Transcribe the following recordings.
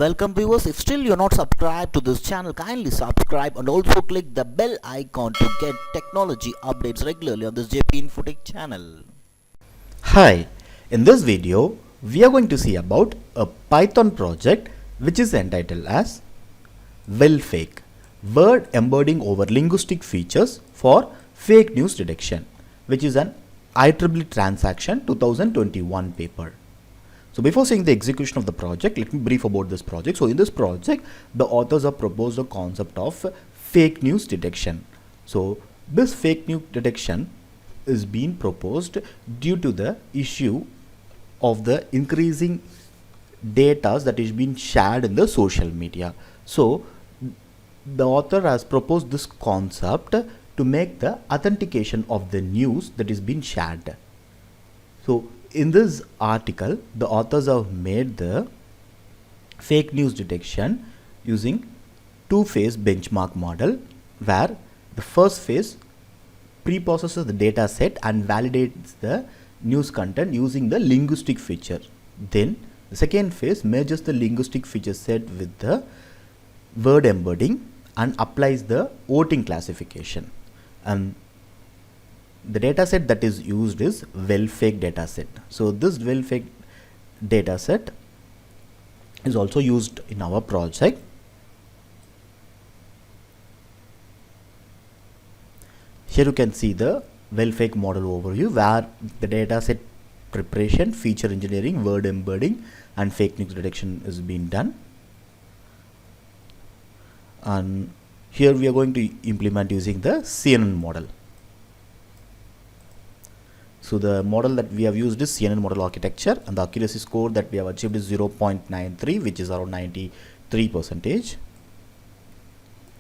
Welcome viewers, if still you're not subscribed to this channel, kindly subscribe and also click the bell icon to get technology updates regularly on this JP Infotech channel. Hi, in this video we are going to see about a Python project which is entitled as WellFake, word embedding over linguistic features for fake news detection, which is an IEEE transaction 2021 paper. So before seeing the execution of the project, let me brief about this project. So in this project, the authors have proposed a concept of fake news detection. So this fake news detection is being proposed due to the issue of the increasing data that is being shared in the social media. So the author has proposed this concept to make the authentication of the news that is being shared. So in this article, the authors have made the fake news detection using two-phase benchmark model, where the first phase pre-processes the data set and validates the news content using the linguistic feature. Then the second phase merges the linguistic feature set with the word embedding and applies the voting classification. And the dataset that is used is WellFake dataset. So this WellFake dataset is also used in our project. Here you can see the WellFake model overview, where the dataset preparation, feature engineering, word embedding and fake news detection is being done. And here we are going to implement using the CNN model. So the model that we have used is CNN model architecture, and the accuracy score that we have achieved is 0.93, which is around 93%.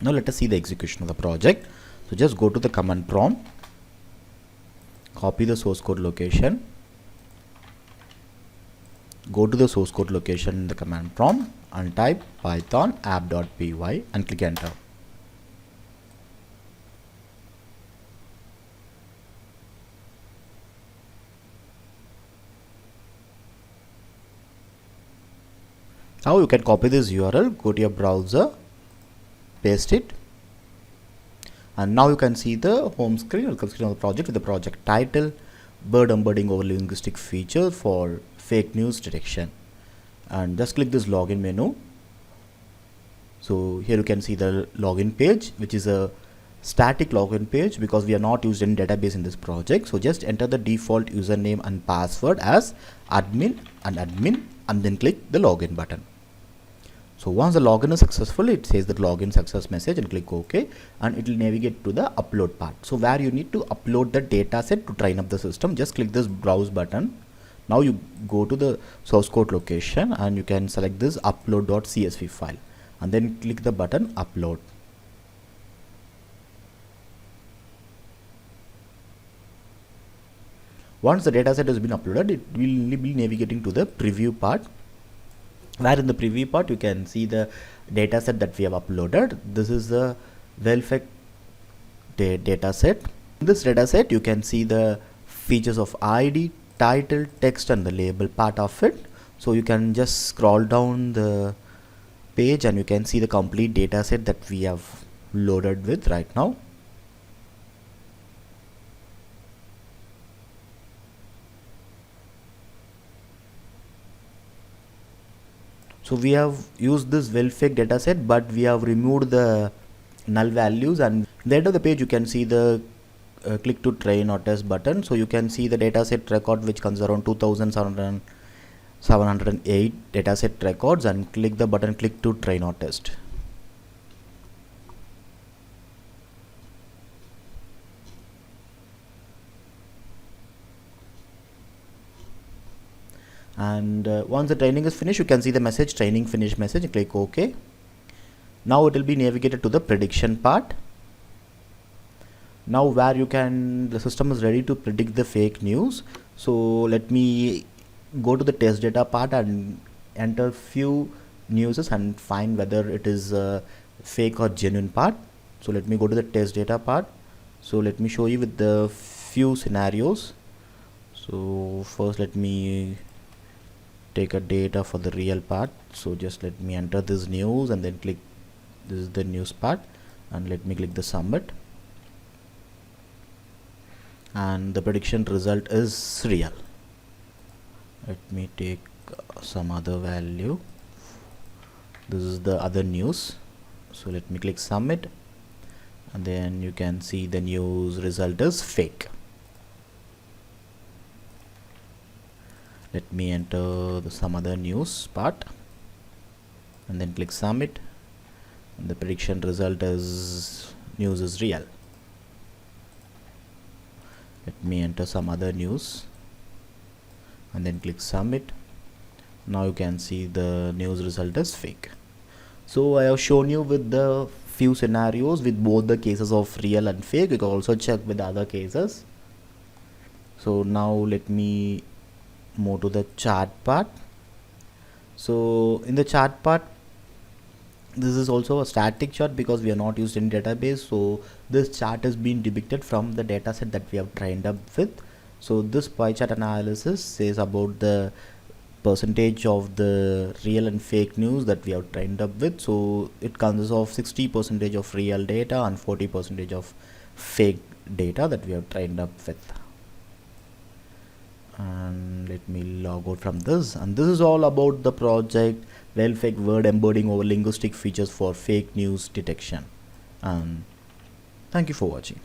Now let us see the execution of the project. So just go to the command prompt, copy the source code location, go to the source code location in the command prompt and type python app.py and click enter. Now you can copy this URL, go to your browser, paste it, and now you can see the home screen, welcome screen of the project with the project title, word embedding over linguistic feature for fake news detection. And just click this login menu. So here you can see the login page, which is a static login page because we are not used any database in this project. So just enter the default username and password as admin and then click the login button. So once the login is successful, it says the login success message and click OK, and it will navigate to the upload part. So where you need to upload the data set to train up the system, just click this browse button. Now you go to the source code location and you can select this upload.csv file and then click the button upload. Once the data set has been uploaded, it will be navigating to the preview part, where in the preview part you can see the data set that we have uploaded. This is the WellFake data set. In this data set you can see the features of ID, title, text and the label part of it. So you can just scroll down the page and you can see the complete data set that we have loaded with right now. So we have used this WellFake dataset, but we have removed the null values, and at the end of the page you can see the click to train or test button. So you can see the dataset record, which comes around 2708 dataset records, and click the button click to train or test. And once the training is finished, you can see the message training finished message, click OK. Now it will be navigated to the prediction part. Now where you can, the system is ready to predict the fake news. So let me go to the test data part and enter few newses and find whether it is fake or genuine part. So let me go to the test data part. So let me show you with the few scenarios. So first let me take a data for the real part. So just let me enter this news and then click, this is the news part, and let me click the submit, and the prediction result is real. Let me take some other value. This is the other news, so let me click submit, and then you can see the news result is fake. Let me enter some other news part and then click submit, and the prediction result is news is real. Let me enter some other news and then click submit. Now you can see the news result is fake. So I have shown you with the few scenarios with both the cases of real and fake. You can also check with other cases. So now let me move to the chart part. So in the chart part, this is also a static chart because we are not used in database. So this chart is being depicted from the data set that we have trained up with. So this pie chart analysis says about the percentage of the real and fake news that we have trained up with. So it consists of 60% of real data and 40% of fake data that we have trained up with. And let me log out from this, and this is all about the project Well-Fake word embedding over linguistic features for fake news detection. And thank you for watching.